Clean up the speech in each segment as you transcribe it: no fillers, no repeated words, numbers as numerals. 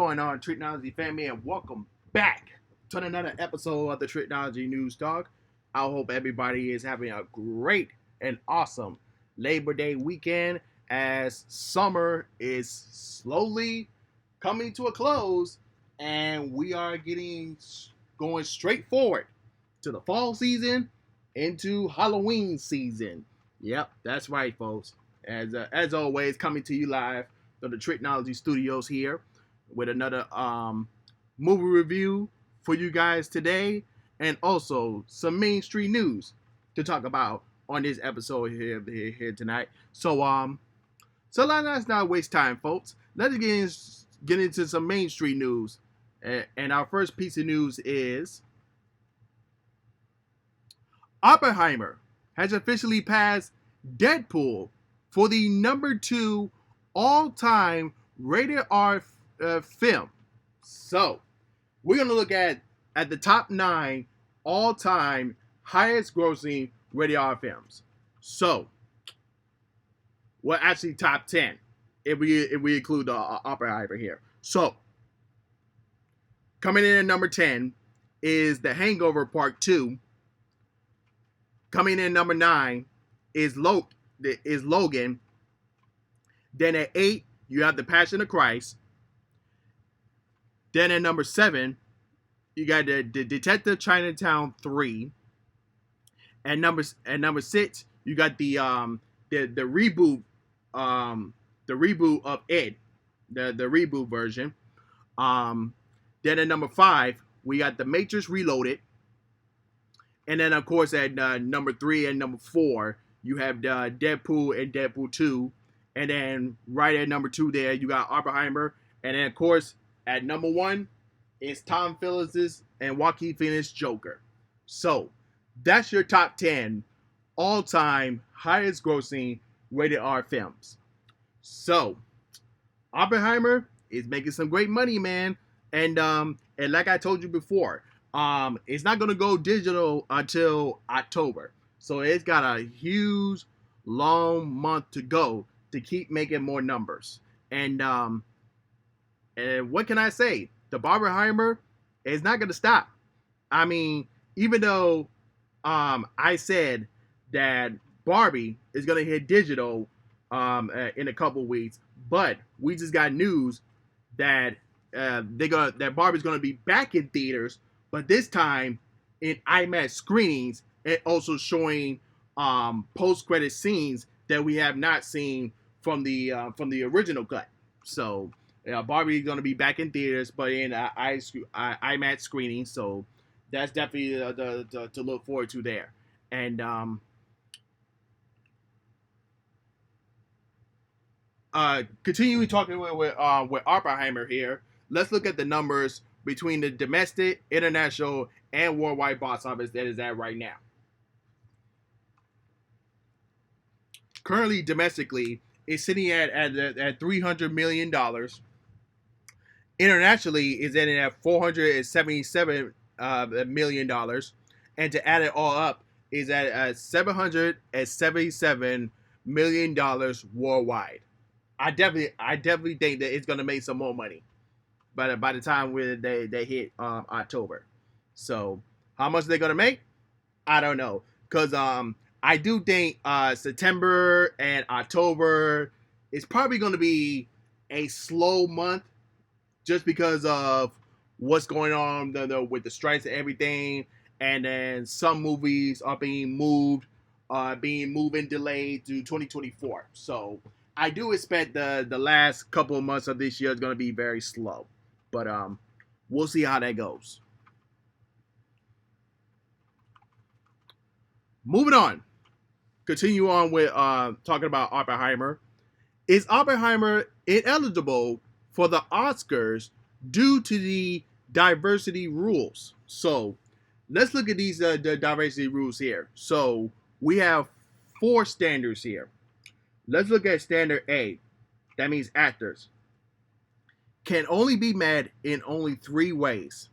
going on, Tricology family, and welcome back to another episode of the Tricology News Talk. I hope everybody is having a great and awesome Labor Day weekend as summer is slowly coming to a close and we are going straight forward to the fall season into Halloween season. Yep, that's right, folks. As always, coming to you live from the Tricology Studios here with another movie review for you guys today, and also some mainstream news to talk about on this episode here tonight. So let's not waste time, folks. Let's get into some mainstream news, and our first piece of news is Oppenheimer has officially passed Deadpool for the number 2 all-time rated R film. So, we're going to look at the top 9 all-time highest grossing rated R films. So, well, actually top 10 if we include the Oppenheimer here. So, coming in at number 10 is The Hangover Part 2. Coming in at number 9 is Logan. Then at 8, you have The Passion of Christ. Then at number 7, you got the Detective Chinatown 3. At number 6, you got the reboot of It, the reboot version. Then at number 5, we got The Matrix Reloaded. And then of course at number 3 and number 4, you have Deadpool and Deadpool 2. And then right at number 2 there, you got Oppenheimer. And then of course at number 1 is Tom Phillips' and Joaquin Phoenix Joker. So that's your top 10 all-time highest grossing rated R films. So Oppenheimer is making some great money, man. And like I told you before, it's not gonna go digital until October. So it's got a huge long month to go to keep making more numbers. And what can I say? The Barbenheimer is not going to stop. I mean, even though I said that Barbie is going to hit digital in a couple weeks, but we just got news that that Barbie's going to be back in theaters, but this time in IMAX screenings and also showing post-credit scenes that we have not seen from the original cut. So Barbie is going to be back in theaters, but in IMAX screening. So that's definitely to look forward to there. And continuing talking with Oppenheimer here, let's look at the numbers between the domestic, international, and worldwide box office that is at right now. Currently, domestically, it's sitting at $300 million. Internationally, it's in at $477 million. And to add it all up, is at $777 million worldwide. I definitely think that it's going to make some more money by the time they hit October. So how much are they going to make? I don't know. Because I do think September and October is probably going to be a slow month just because of what's going on with the strikes and everything. And then some movies are being moved and delayed to 2024. So I do expect the last couple of months of this year is going to be very slow. But we'll see how that goes. Moving on. Continue on with talking about Oppenheimer. Is Oppenheimer ineligible for the Oscars due to the diversity rules? So let's look at these the diversity rules here. So we have 4 standards here. Let's look at standard A. That means actors can only be met in only 3 ways.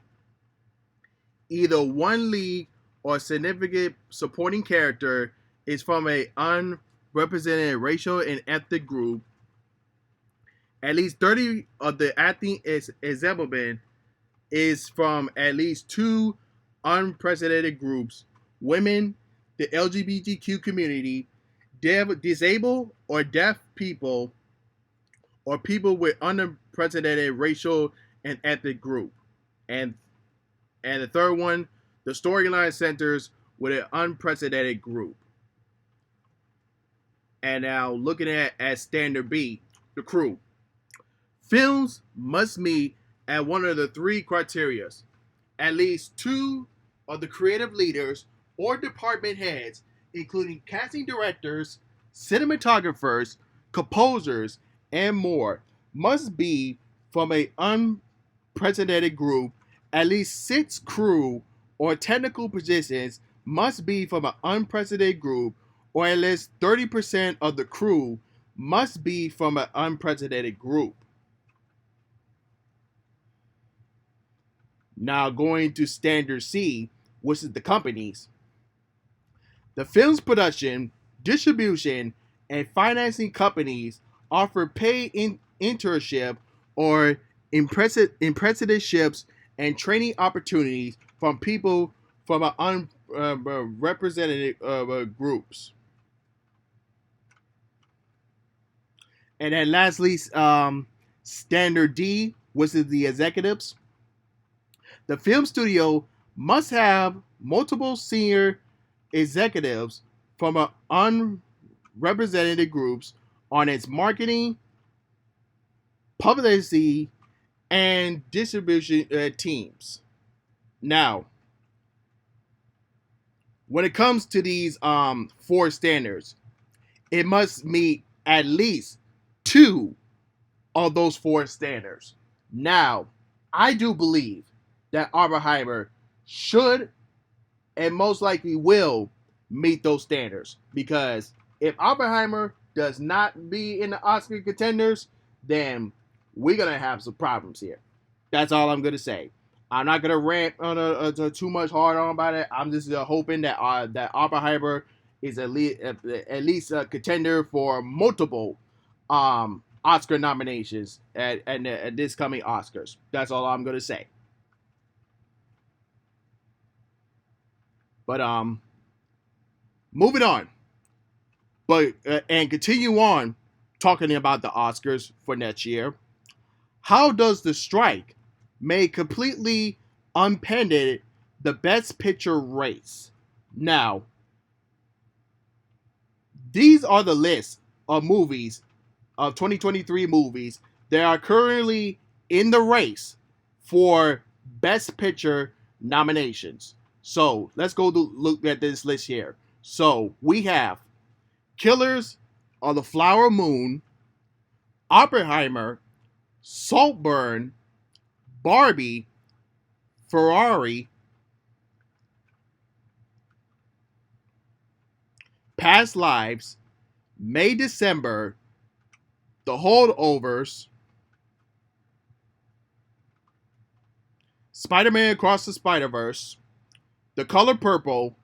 Either one lead or significant supporting character is from a unrepresented racial and ethnic group. At least 30 of the acting examined is from at least two unprecedented groups: women, the LGBTQ community, disabled or deaf people, or people with unprecedented racial and ethnic group. And and the third one, the storyline centers with an unprecedented group. And now looking at standard B, the crew. Films must meet at one of the three criterias. At least two of the creative leaders or department heads, including casting directors, cinematographers, composers, and more, must be from an unprecedented group. At least six crew or technical positions must be from an unprecedented group, or at least 30% of the crew must be from an unprecedented group. Now, going to Standard C, which is the companies. The film's production, distribution, and financing companies offer paid internship or apprenticeships and training opportunities from people from unrepresented groups. And then lastly, Standard D, which is the executives. The film studio must have multiple senior executives from unrepresented groups on its marketing, publicity, and distribution teams. Now, when it comes to these four standards, it must meet at least two of those four standards. Now, I do believe that Oppenheimer should and most likely will meet those standards, because if Oppenheimer does not be in the Oscar contenders, then we're gonna have some problems here. That's all I'm gonna say. I'm not gonna rant on too much hard on about it. I'm just hoping that that Oppenheimer is at least a contender for multiple Oscar nominations at this coming Oscars. That's all I'm gonna say. But moving on, but and continue on talking about the Oscars for next year. How does the strike make completely unpended the Best Picture race? Now, these are the list of movies of 2023 movies that are currently in the race for Best Picture nominations. So let's go look at this list here. So we have Killers of the Flower Moon, Oppenheimer, Saltburn, Barbie, Ferrari, Past Lives, May December, The Holdovers, Spider-Man Across the Spider-Verse, The Color Purple,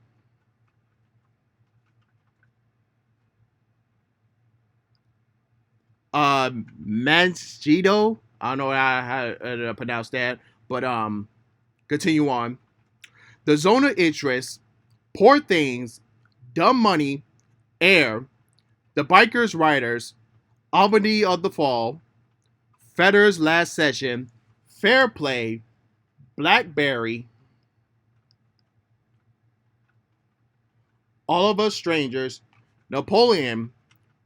Manchito. I don't know how to pronounce that, but continue on. The Zone of Interest, Poor Things, Dumb Money, Air, The Bikers Riders, Albany of the Fall, Fetter's Last Session, Fair Play, Blackberry, All of Us Strangers, Napoleon,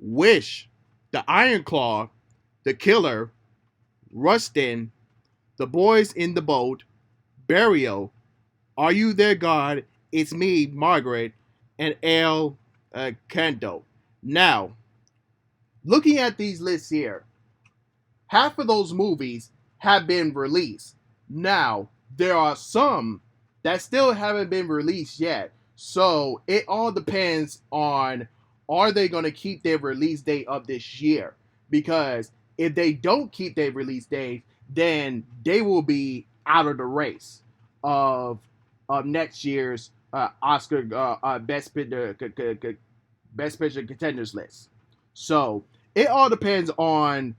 Wish, The Iron Claw, The Killer, Rustin, The Boys in the Boat, Burial, Are You There, God? It's Me, Margaret, and El Canto. Now, looking at these lists here, half of those movies have been released. Now, there are some that still haven't been released yet. So it all depends on, are they going to keep their release date of this year? Because if they don't keep their release date, then they will be out of the race of next year's Oscar Best Picture contenders list. So it all depends on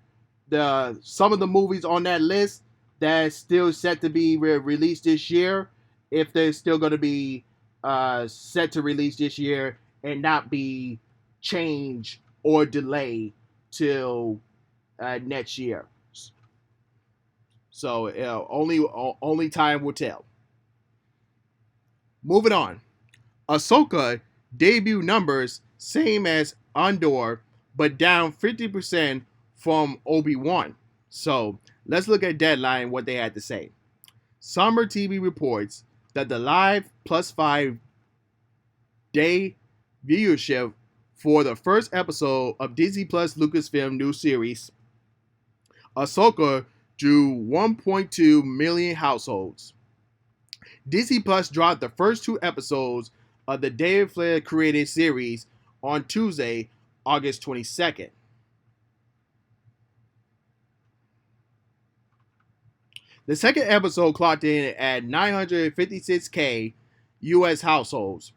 the some of the movies on that list that's still set to be released this year, if they're still going to be set to release this year and not be changed or delayed till next year. So only time will tell. Moving on, Ahsoka debut numbers same as Andor, but down 50% from Obi-Wan. So let's look at Deadline, what they had to say. Summer TV reports that the live +5 day viewership for the first episode of Disney Plus Lucasfilm new series Ahsoka drew 1.2 million households. Disney Plus dropped the first 2 episodes of the David Flair created series on Tuesday, August 22nd. The second episode clocked in at 956K US households.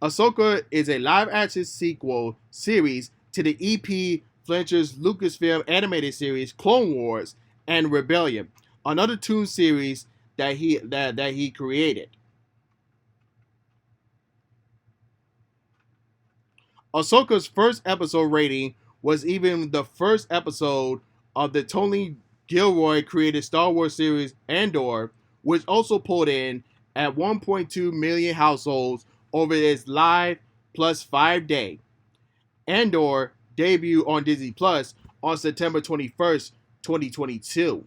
Ahsoka is a live-action sequel series to the EP Fletcher's Lucasfilm animated series Clone Wars and Rebellion, another toon series that he created. Ahsoka's first episode rating was even the first episode of the Tony Gilroy created Star Wars series Andor, which also pulled in at 1.2 million households over its live +5 day. Andor debuted on Disney Plus on September 21st, 2022.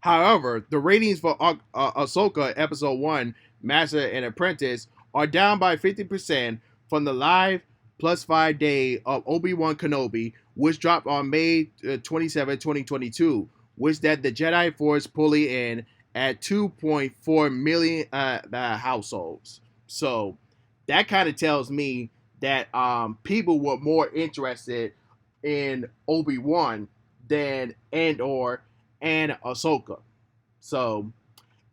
However, the ratings for Ahsoka Episode 1, Master and Apprentice, are down by 50% from the live +5 day of Obi-Wan Kenobi, which dropped on May 27, 2022, which that the Jedi Force pulling in at 2.4 million households. So that kind of tells me that people were more interested in Obi-Wan than Andor and Ahsoka. So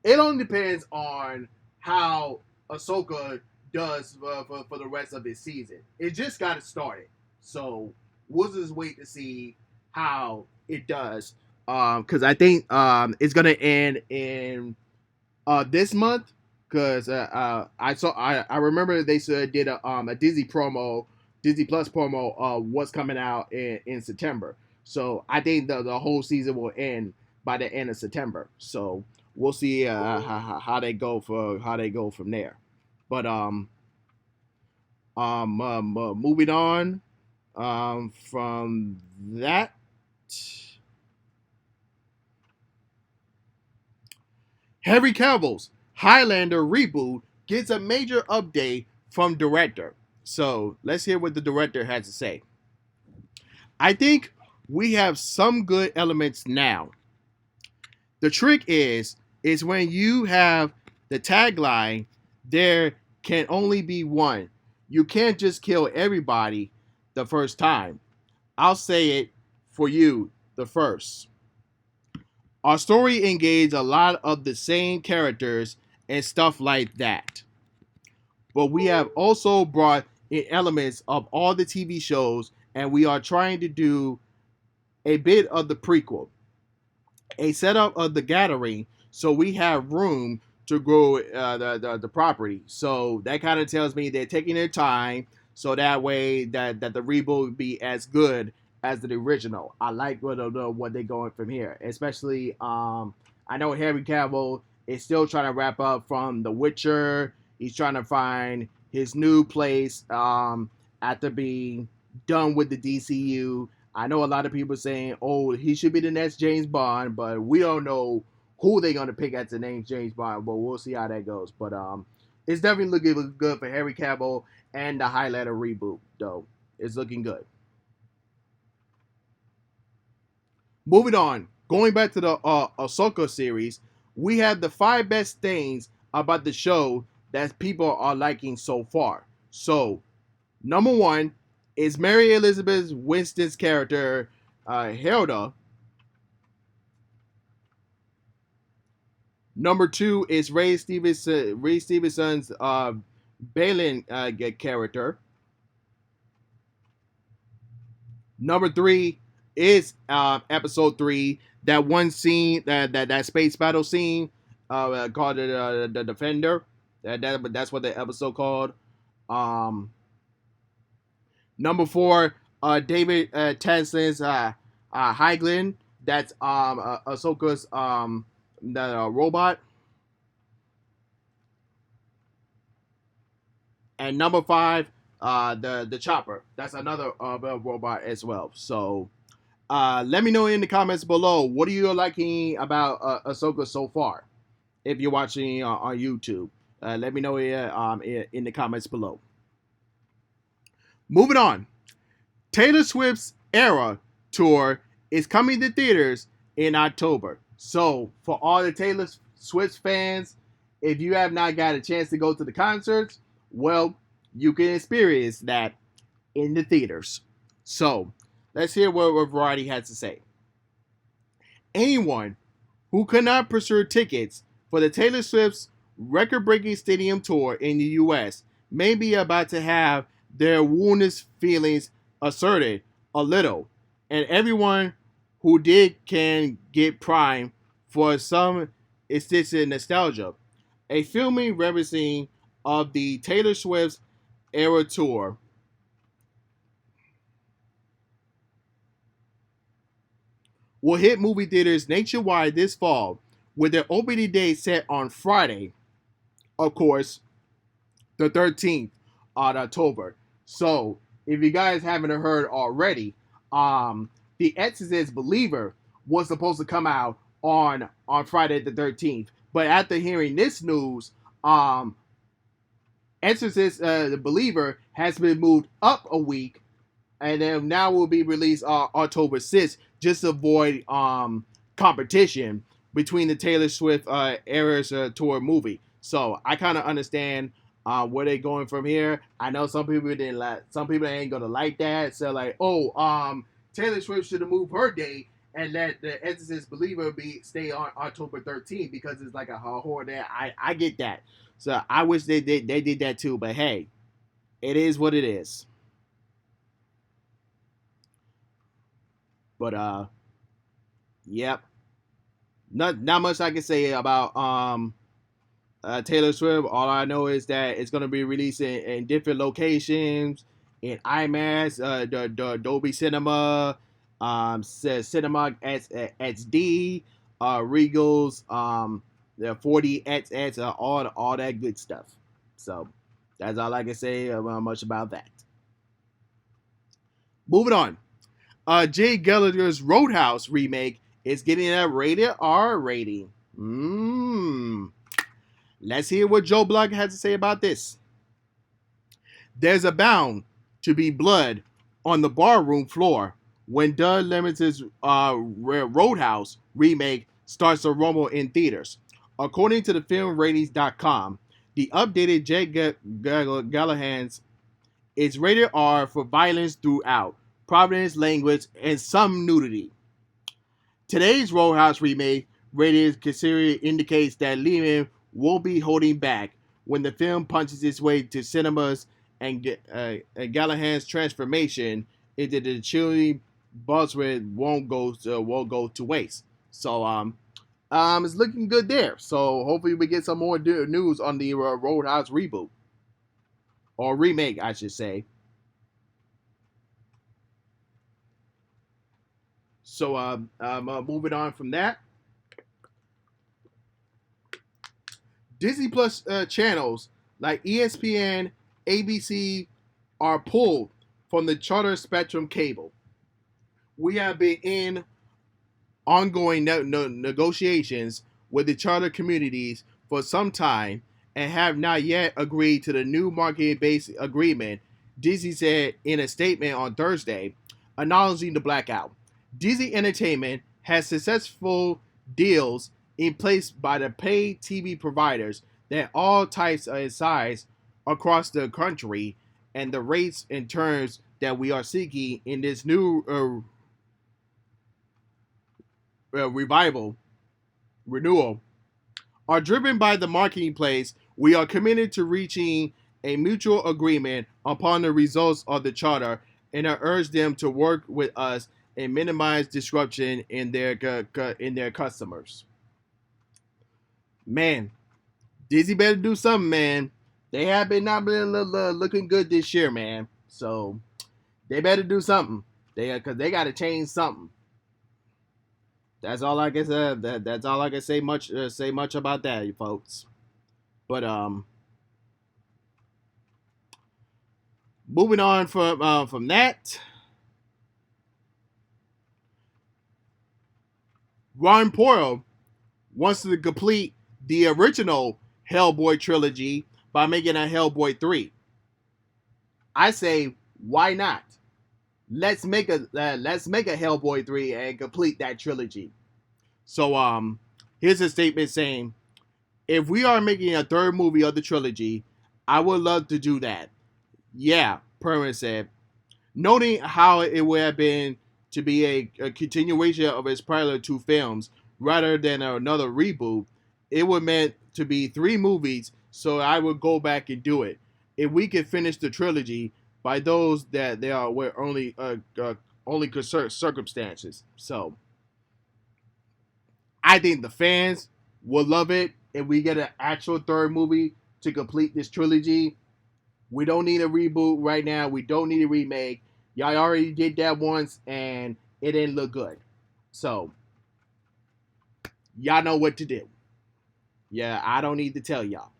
it only depends on how Ahsoka does for the rest of this season. It just got started. So we'll just wait to see how it does. Because I think it's going to end in this month. Because I remember they did a Disney Plus promo what's coming out in September. So I think the whole season will end by the end of September. So we'll see how they go from there. But moving on from that, Henry Cavill's Highlander reboot gets a major update from director. So let's hear what the director has to say. I think we have some good elements now. The trick is when you have the tagline, there can only be one. You can't just kill everybody the first time. I'll say it for you the first. Our story engaged a lot of the same characters and stuff like that. But we have also brought in elements of all the TV shows, and we are trying to do a bit of the prequel, a setup of the gathering, so we have room to grow the property. So that kind of tells me they're taking their time, so that way that the reboot will be as good as the original. I like what they're going from here, especially I know Henry Cavill is still trying to wrap up from The Witcher. He's trying to find his new place after being done with the DCU. I know a lot of people saying, "Oh, he should be the next James Bond," but we don't know who they're gonna pick as the next James Bond. But we'll see how that goes. But it's definitely looking good for Henry Cavill and the Highlander reboot, though. It's looking good. Moving on, going back to the Ahsoka series, we have the 5 best things about the show that people are liking so far. So, number 1 is Mary Elizabeth Winston's character, Hilda. Number 2 is Ray Stevenson's Balin character. Number 3 is episode 3. That one scene, that space battle scene, called the Defender. That's what the episode called. Um, Number 4, David Tensley's Hyglin. That's Ahsoka's the robot. And number 5, the Chopper. That's another robot as well. So let me know in the comments below, what are you liking about Ahsoka so far? If you're watching on YouTube, let me know in the comments below. Moving on, Taylor Swift's Era Tour is coming to theaters in October. So for all the Taylor Swift fans, if you have not got a chance to go to the concerts, well, you can experience that in the theaters. So let's hear what Variety has to say. Anyone who could not pursue tickets for the Taylor Swift's record-breaking stadium tour in the U.S. may be about to have their wounded feelings asserted a little, and everyone who did can get primed for some extensive nostalgia. A filming reminiscing of the Taylor Swift's Era Tour will hit movie theaters nationwide this fall, with their opening day set on Friday, of course, the 13th of October. So, if you guys haven't heard already, The Exorcist Believer was supposed to come out on Friday the 13th. But after hearing this news, Exorcist the Believer has been moved up a week, and then now will be released October 6th, just to avoid competition between the Taylor Swift Eras Tour movie. So I kind of understand where they're going from here. I know some people didn't like, some people ain't gonna like that. So like, Taylor Swift should have moved her date and let the Exorcist Believer stay on October 13th because it's like a horror day. I get that. So I wish they did that too. But hey, it is what it is. But yep. Not much I can say about Taylor Swift. All I know is that it's gonna be released in different locations, in IMAX, the Dolby Cinema, Cinema XD, Regal's, the 40XX, all that good stuff. So that's all I can say much about that. Moving on. Jay Gallagher's Roadhouse remake is getting a rated R rating. Let's hear what Joe Block has to say about this. There's a bound to be blood on the barroom floor when Doug Lemon's Roadhouse remake starts to rumble in theaters. According to the filmratings.com, the updated Jay Gallagher's is rated R for violence throughout, providence language, and some nudity. Today's Roadhouse remake rating considered indicates that Lehman won't be holding back when the film punches its way to cinemas, and Gallagher's transformation into the chilly buzzword won't go to waste. So it's looking good there. So hopefully we get some more news on the Roadhouse reboot or remake, I should say. So moving on from that, Disney Plus channels like ESPN, ABC are pulled from the Charter Spectrum cable. We have been in ongoing negotiations with the charter communities for some time and have not yet agreed to the new market-based agreement, Disney said in a statement on Thursday, acknowledging the blackout. Disney Entertainment has successful deals in place by the paid TV providers that all types and size across the country, and the rates and terms that we are seeking in this new renewal are driven by the marketplace. We are committed to reaching a mutual agreement upon the results of the charter and I urge them to work with us and minimize disruption in their customers. Man, Disney better do something, man. They have been not been looking good this year, man. So they better do something. Because they got to change something. That's all I can say. That's all I can say much about that, you folks. But moving on from that, Ron Poirot wants to complete the original Hellboy trilogy by making a Hellboy 3. I say, why not? Let's make a Hellboy 3 and complete that trilogy. So here's a statement saying, if we are making a third movie of the trilogy, I would love to do that. Yeah, Perrin said, noting how it would have been to be a continuation of his prior two films rather than another reboot. It would meant to be 3 movies, so I would go back and do it. If we could finish the trilogy by those that they are were only circumstances. So I think the fans will love it if we get an actual third movie to complete this trilogy. We don't need a reboot right now. We don't need a remake. Y'all already did that once and it didn't look good. So y'all know what to do. Yeah, I don't need to tell y'all.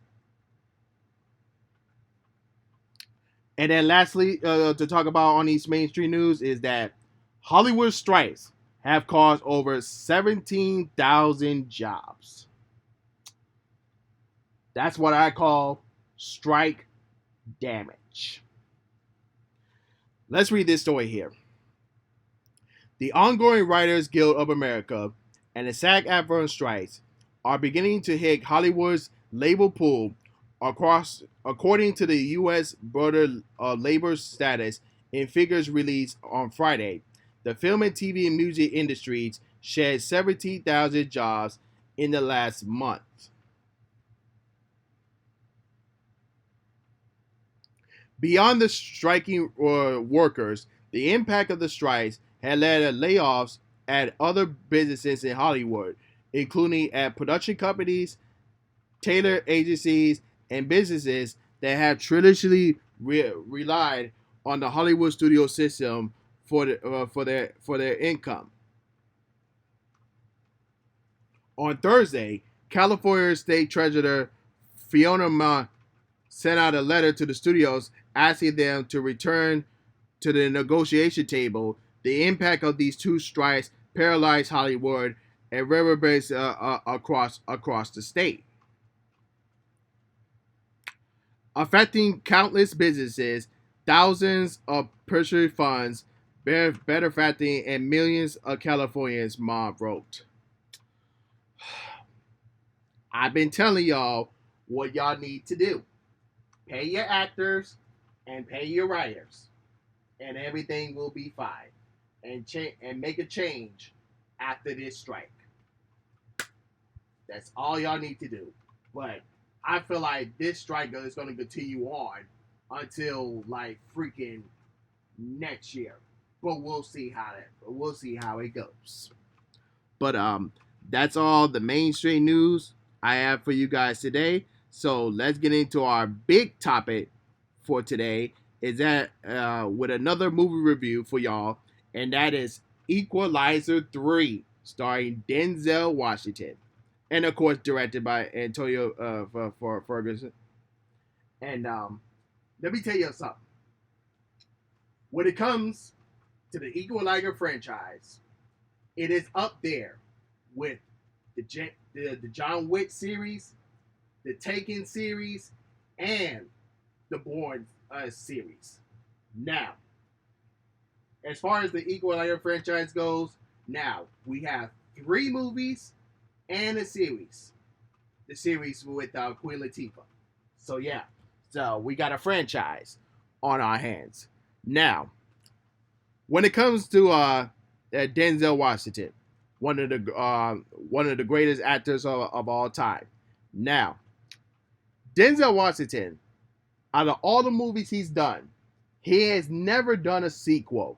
And then lastly, to talk about on these mainstream news is that Hollywood strikes have caused over 17,000 jobs. That's what I call strike damage. Let's read this story here. The ongoing Writers Guild of America and the SAG-AFTRA strikes are beginning to hit Hollywood's labor pool according to the U.S. Border Labor Status in figures released on Friday. The film and TV and music industries shed 17,000 jobs in the last month. Beyond the striking workers, the impact of the strikes had led to layoffs at other businesses in Hollywood, including at production companies, tailor agencies, and businesses that have traditionally relied on the Hollywood studio system for their income. On Thursday, California State Treasurer Fiona Ma sent out a letter to the studios asking them to return to the negotiation table. The impact of these 2 strikes paralyzed Hollywood and reverberates across the state, affecting countless businesses, thousands of pressure funds, benefacting, and millions of Californians, Ma wrote. I've been telling y'all what y'all need to do. Pay your actors and pay your writers, and everything will be fine. And make a change after this strike. That's all y'all need to do. But I feel like this strike is going to continue on until like freaking next year. But we'll see how it goes. But that's all the mainstream news I have for you guys today. So let's get into our big topic for today. Is that with another movie review for y'all, and that is Equalizer 3, starring Denzel Washington, and of course directed by Antonio Ferguson. And let me tell you something. When it comes to the Equalizer franchise, it is up there with the John Wick series, the Taken series, and the Bourne series. Now, as far as the Equalizer franchise goes, now we have 3 movies and a series. The series with Queen Latifah. So yeah, so we got a franchise on our hands. Now, when it comes to Denzel Washington, one of the greatest actors of all time. Now, Denzel Washington, out of all the movies he's done, He has never done a sequel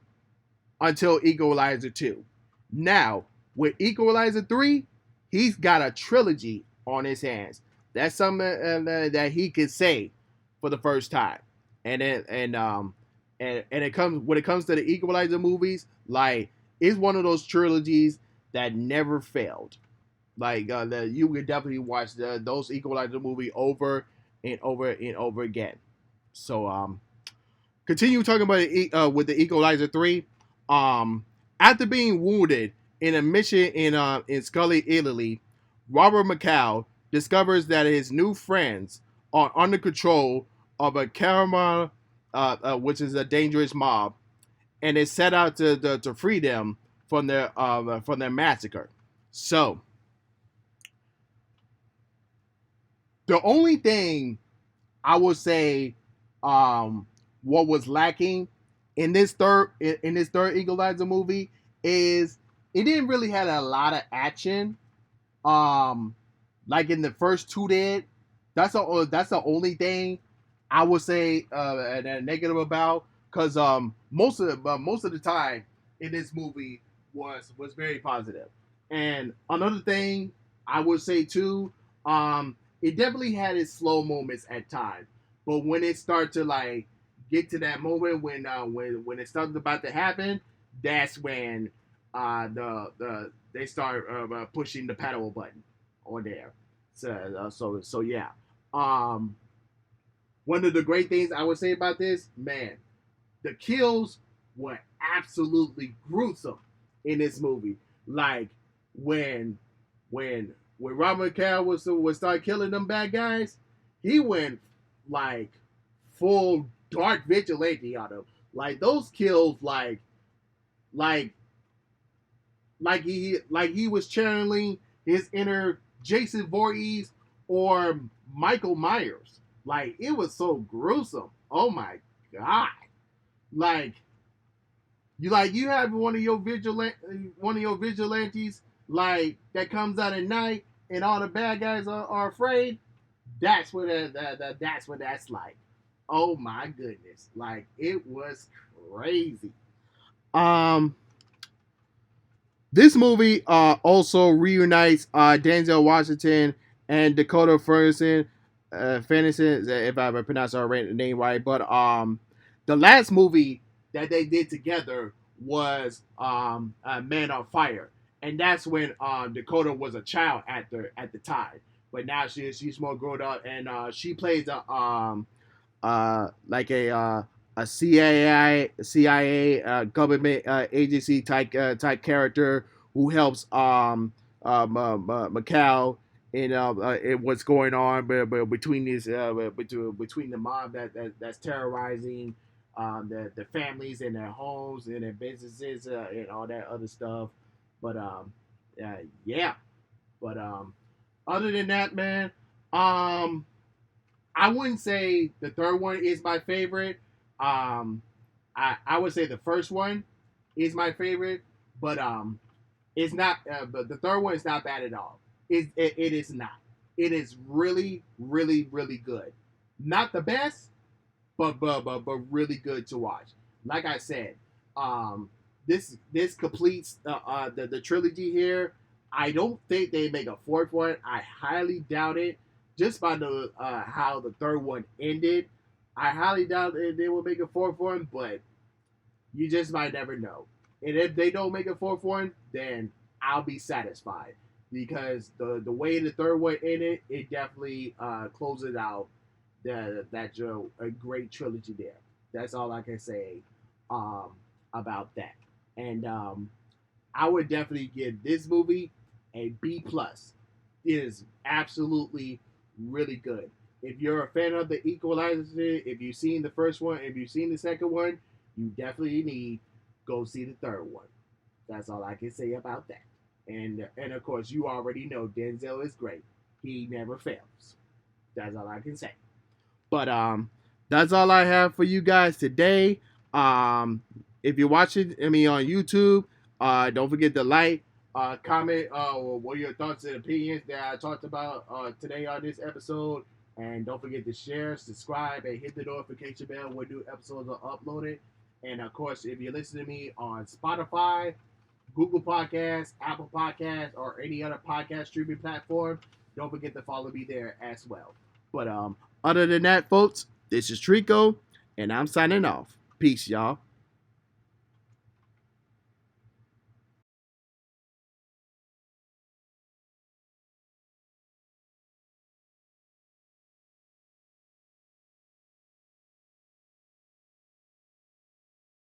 until Equalizer 2. Now, with Equalizer 3, he's got a trilogy on his hands. That's something that he could say for the first time. And it comes when it comes to the Equalizer movies, like it's one of those trilogies that never failed. Like you could definitely watch those Equalizer movie over and over and over again. So continue talking about with the Equalizer 3. Um, After being wounded in a mission in Scully, Italy, Robert McCall discovers that his new friends are under control of a Karma, which is a dangerous mob, and is set out to free them from their massacre. So the only thing I would say, what was lacking in this third Equalizer movie is it didn't really have a lot of action. Um, like in the first two did. That's the only thing I would say a negative about, because most of the time in this movie was very positive. And another thing I would say too, it definitely had its slow moments at times, but when it started to like get to that moment when it started about to happen, that's when they start pushing the pedal button on there. So yeah. Um, One of the great things I would say about this, man, the kills were absolutely gruesome in this movie. Like when when Robert Carroll was start killing them bad guys, he went like full dark vigilante on them. Like those kills, like like he was channeling his inner Jason Voorhees or Michael Myers. Like it was so gruesome. Oh my god! Like you have one of your vigilantes like that comes out at night and all the bad guys are afraid. That's what that's what that's like. Oh my goodness! Like it was crazy. Um, This movie also reunites Denzel Washington and Dakota Fanison, if I ever pronounced her name right. But the last movie that they did together was Man on Fire, and that's when Dakota was a child at the time. But now she's more grown up, and she plays like a CIA government agency type character who helps Macau in what's going on between these between the mob that's terrorizing the families and their homes and their businesses and all that other stuff. But yeah. But other than that, man, um, I wouldn't say the third one is my favorite. Um, I would say the first one is my favorite, but it's not. But the third one is not bad at all. It is not. It is really, really, really good. Not the best, but really good to watch. Like I said, um, this completes the trilogy here. I don't think they make a fourth one. I highly doubt it. Just by the how the third one ended, I highly doubt they will make a fourth one. But you just might never know. And if they don't make a fourth one, then I'll be satisfied because the way the third one ended, it definitely closes out that's a great trilogy there. That's all I can say um, about that. And I would definitely give this movie a B plus. It is absolutely really good. If you're a fan of the Equalizer, if you've seen the first one, if you've seen the second one, you definitely need go see the third one. That's all I can say about that. And of course, you already know Denzel is great. He never fails. That's all I can say. But that's all I have for you guys today. If you're watching me on YouTube, don't forget to like, comment what are your thoughts and opinions that I talked about today on this episode. And don't forget to share, subscribe, and hit the notification bell when new episodes are uploaded. And of course, if you listen to me on Spotify, Google Podcasts, Apple Podcasts, or any other podcast streaming platform, don't forget to follow me there as well. But other than that, folks, this is Trico, and I'm signing off. Peace, y'all.